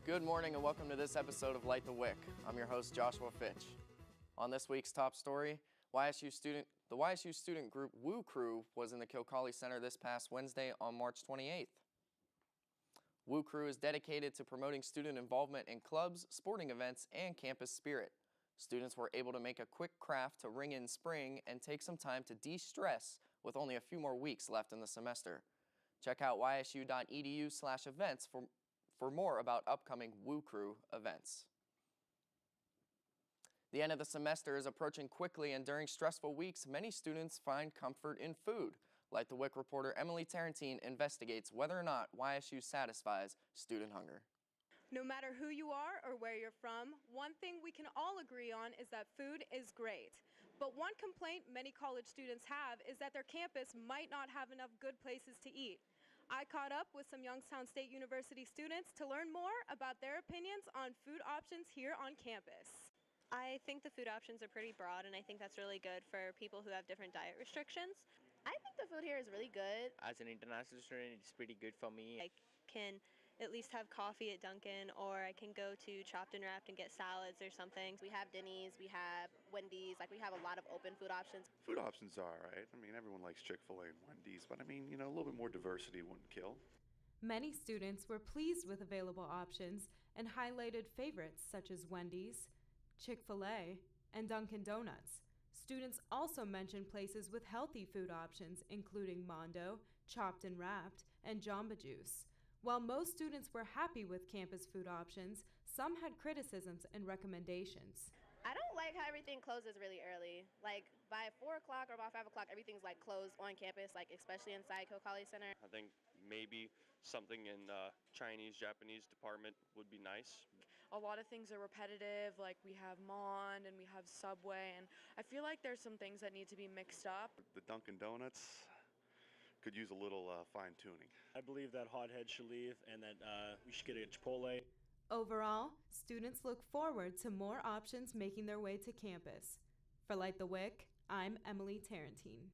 Good morning and welcome to this episode of Light the Wick. I'm your host, Joshua Fitch. On this week's top story, the YSU student group Woo Crew was in the Kilcawley Center this past Wednesday on March 28th. Woo Crew is dedicated to promoting student involvement in clubs, sporting events, and campus spirit. Students were able to make a quick craft to ring in spring and take some time to de-stress with only a few more weeks left in the semester. Check out ysu.edu/events for more about upcoming Woo Crew events. The end of the semester is approaching quickly, and during stressful weeks, many students find comfort in food. Like the Wick reporter Emily Tarantine investigates whether or not YSU satisfies student hunger. No matter who you are or where you're from, one thing we can all agree on is that food is great. But one complaint many college students have is that their campus might not have enough good places to eat. I caught up with some Youngstown State University students to learn more about their opinions on food options here on campus. I think the food options are pretty broad, and I think that's really good for people who have different diet restrictions. I think the food here is really good. As an international student, it's pretty good for me. I can at least have coffee at Dunkin', or I can go to Chopped and Wrapped and get salads or something. We have Denny's, we have Wendy's, we have a lot of open food options. Food options are all right. I mean, everyone likes Chick-fil-A and Wendy's, but I mean, a little bit more diversity wouldn't kill. Many students were pleased with available options and highlighted favorites such as Wendy's, Chick-fil-A, and Dunkin' Donuts. Students also mentioned places with healthy food options, including Mondo, Chopped and Wrapped, and Jamba Juice. While most students were happy with campus food options, some had criticisms and recommendations. I don't like how everything closes really early. By 4 o'clock or about 5 o'clock, everything's closed on campus, especially inside Kilcawley Center. I think maybe something in the Chinese, Japanese department would be nice. A lot of things are repetitive, we have Mond and we have Subway, and I feel like there's some things that need to be mixed up. The Dunkin' Donuts could use a little fine-tuning. I believe that Hothead should leave and that we should get a Chipotle. Overall, students look forward to more options making their way to campus. For Light the Wick, I'm Emily Tarantine.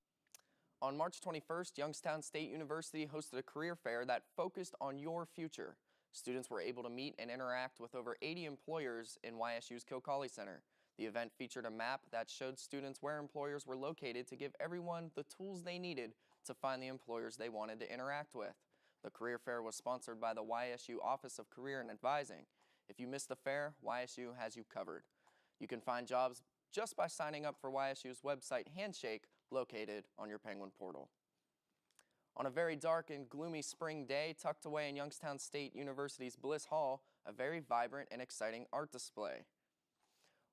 On March 21st, Youngstown State University hosted a career fair that focused on your future. Students were able to meet and interact with over 80 employers in YSU's Kilcawley Center. The event featured a map that showed students where employers were located to give everyone the tools they needed to find the employers they wanted to interact with. The career fair was sponsored by the YSU Office of Career and Advising. If you missed the fair, YSU has you covered. You can find jobs just by signing up for YSU's website Handshake, located on your Penguin portal. On a very dark and gloomy spring day, tucked away in Youngstown State University's Bliss Hall, a very vibrant and exciting art display.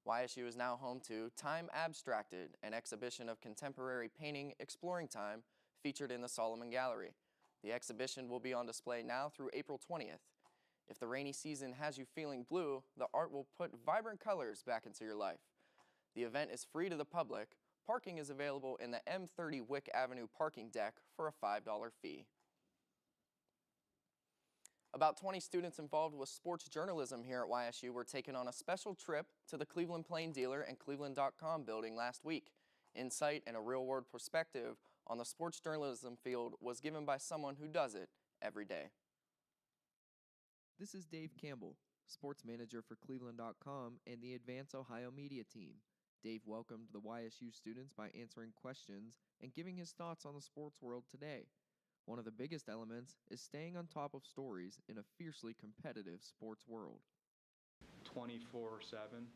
YSU is now home to Time Abstracted, an exhibition of contemporary painting exploring time featured in the Solomon Gallery. The exhibition will be on display now through April 20th. If the rainy season has you feeling blue, the art will put vibrant colors back into your life. The event is free to the public. Parking is available in the M30 Wick Avenue parking deck for a $5 fee. About 20 students involved with sports journalism here at YSU were taken on a special trip to the Cleveland Plain Dealer and Cleveland.com building last week. Insight and a real-world perspective on the sports journalism field was given by someone who does it every day. This is Dave Campbell, sports manager for Cleveland.com and the Advance Ohio media team. Dave welcomed the YSU students by answering questions and giving his thoughts on the sports world today. One of the biggest elements is staying on top of stories in a fiercely competitive sports world. 24/7.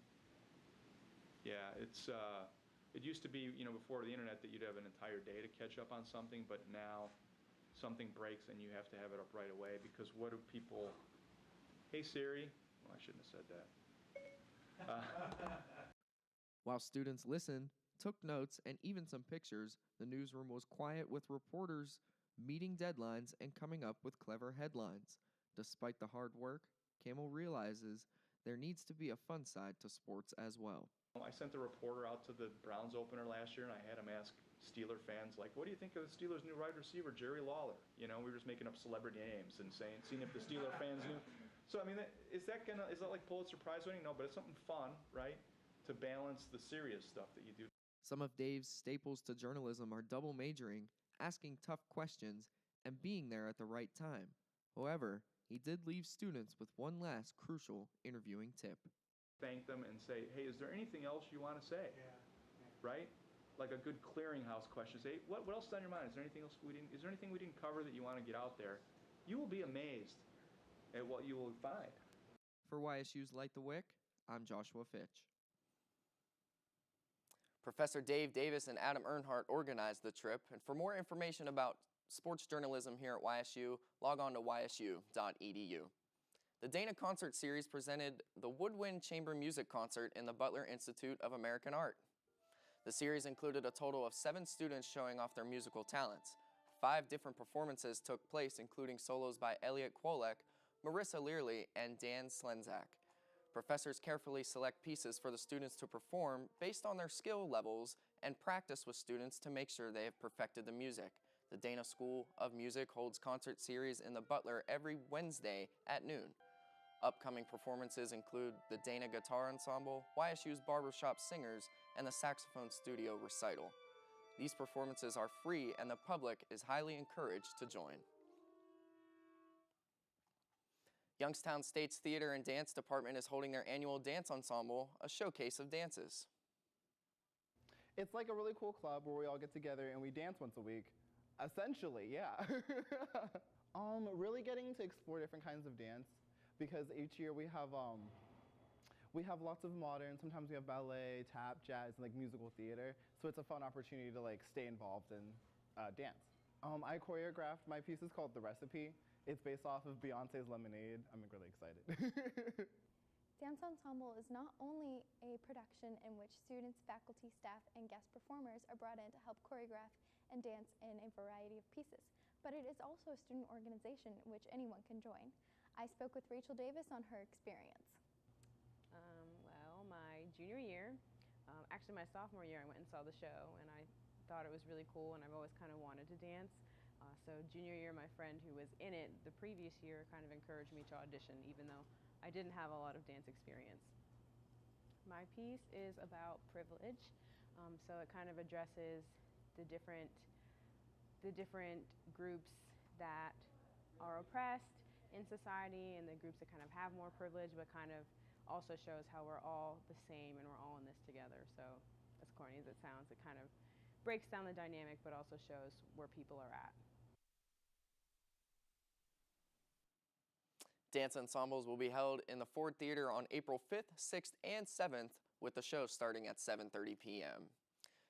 Yeah, it used to be, before the internet that you'd have an entire day to catch up on something, but now something breaks and you have to have it up right away because what do people, hey Siri, well I shouldn't have said that. While students listened, took notes, and even some pictures, the newsroom was quiet with reporters meeting deadlines and coming up with clever headlines. Despite the hard work, Camel realizes there needs to be a fun side to sports as well. I sent a reporter out to the Browns opener last year and I had him ask Steeler fans, what do you think of the Steelers' new wide receiver, Jerry Lawler? We were just making up celebrity names and seeing if the Steeler fans knew. So, is that like Pulitzer Prize winning? No, but it's something fun, right? To balance the serious stuff that you do. Some of Dave's staples to journalism are double majoring, asking tough questions, and being there at the right time. However, he did leave students with one last crucial interviewing tip. Thank them and say, hey, is there anything else you want to say? Right? Like a good clearinghouse question. Say, what else is on your mind? Is there anything we didn't cover that you want to get out there? You will be amazed at what you will find. For YSU's Light the Wick, I'm Joshua Fitch. Professor Dave Davis and Adam Earnhardt organized the trip, and for more information about sports journalism here at YSU, log on to ysu.edu. The Dana Concert Series presented the Woodwind Chamber Music Concert in the Butler Institute of American Art. The series included a total of 7 students showing off their musical talents. 5 different performances took place, including solos by Elliot Kwolek, Marissa Learley, and Dan Slenzak. Professors carefully select pieces for the students to perform based on their skill levels and practice with students to make sure they have perfected the music. The Dana School of Music holds concert series in the Butler every Wednesday at noon. Upcoming performances include the Dana Guitar Ensemble, YSU's Barbershop Singers, and the Saxophone Studio Recital. These performances are free and the public is highly encouraged to join. Youngstown State's Theater and Dance Department is holding their annual dance ensemble, a showcase of dances. It's like a really cool club where we all get together and we dance once a week. Essentially, yeah. Really getting to explore different kinds of dance because each year we have lots of modern, sometimes we have ballet, tap, jazz, and like musical theater. So it's a fun opportunity to like stay involved in dance. I choreographed, my piece is called The Recipe. It's based off of Beyonce's Lemonade. I'm really excited. Dance Ensemble is not only a production in which students, faculty, staff, and guest performers are brought in to help choreograph and dance in a variety of pieces, but it is also a student organization in which anyone can join. I spoke with Rachel Davis on her experience. Well, my junior year, actually my sophomore year, I went and saw the show, and I thought it was really cool, and I've always kind of wanted to dance. So junior year, my friend who was in it the previous year kind of encouraged me to audition, even though I didn't have a lot of dance experience. My piece is about privilege, so it kind of addresses the different groups that are oppressed in society and the groups that kind of have more privilege, but kind of also shows how we're all the same and we're all in this together. So as corny as it sounds, it kind of breaks down the dynamic, but also shows where people are at. Dance ensembles will be held in the Ford Theater on April 5th, 6th, and 7th, with the show starting at 7:30 p.m.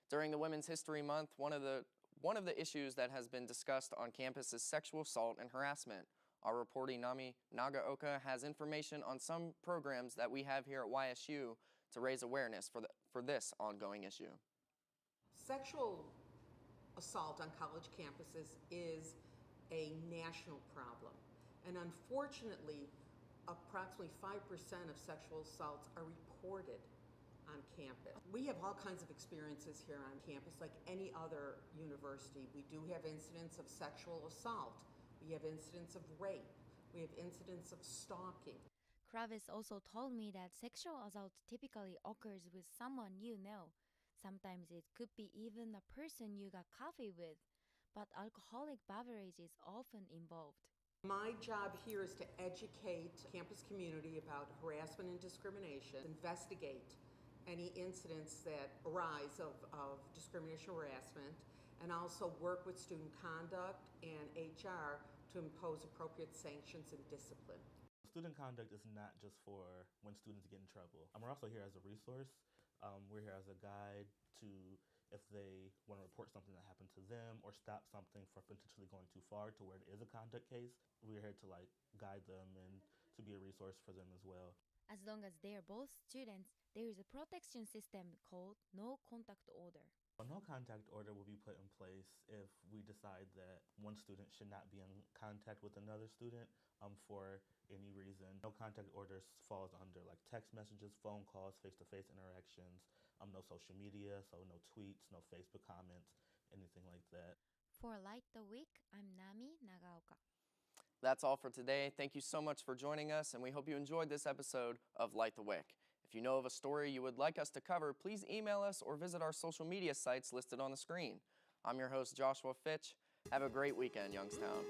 During the Women's History Month, one of the issues that has been discussed on campus is sexual assault and harassment. Our reporter Nami Nagaoka has information on some programs that we have here at YSU to raise awareness for this ongoing issue. Sexual assault on college campuses is a national problem. And unfortunately, approximately 5% of sexual assaults are reported on campus. We have all kinds of experiences here on campus, like any other university. We do have incidents of sexual assault. We have incidents of rape. We have incidents of stalking. Kravis also told me that sexual assault typically occurs with someone you know. Sometimes it could be even a person you got coffee with, but alcoholic beverage is often involved. My job here is to educate the campus community about harassment and discrimination, investigate any incidents that arise of discrimination or harassment, and also work with student conduct and HR to impose appropriate sanctions and discipline. Student conduct is not just for when students get in trouble. We're also here as a resource. We're here as a guide to if they want to report something that happened to them or stop something from potentially going too far to where it is a conduct case. We're here to guide them and to be a resource for them as well. As long as they are both students, there is a protection system called no contact order. A no contact order will be put in place if we decide that one student should not be in contact with another student for any reason. No contact orders falls under text messages, phone calls, face-to-face interactions, no social media, so no tweets, no Facebook comments, anything like that. For Light the Week, I'm Nami Nagaoka. That's all for today. Thank you so much for joining us, and we hope you enjoyed this episode of Light the Wick. If you know of a story you would like us to cover, please email us or visit our social media sites listed on the screen. I'm your host, Joshua Fitch. Have a great weekend, Youngstown.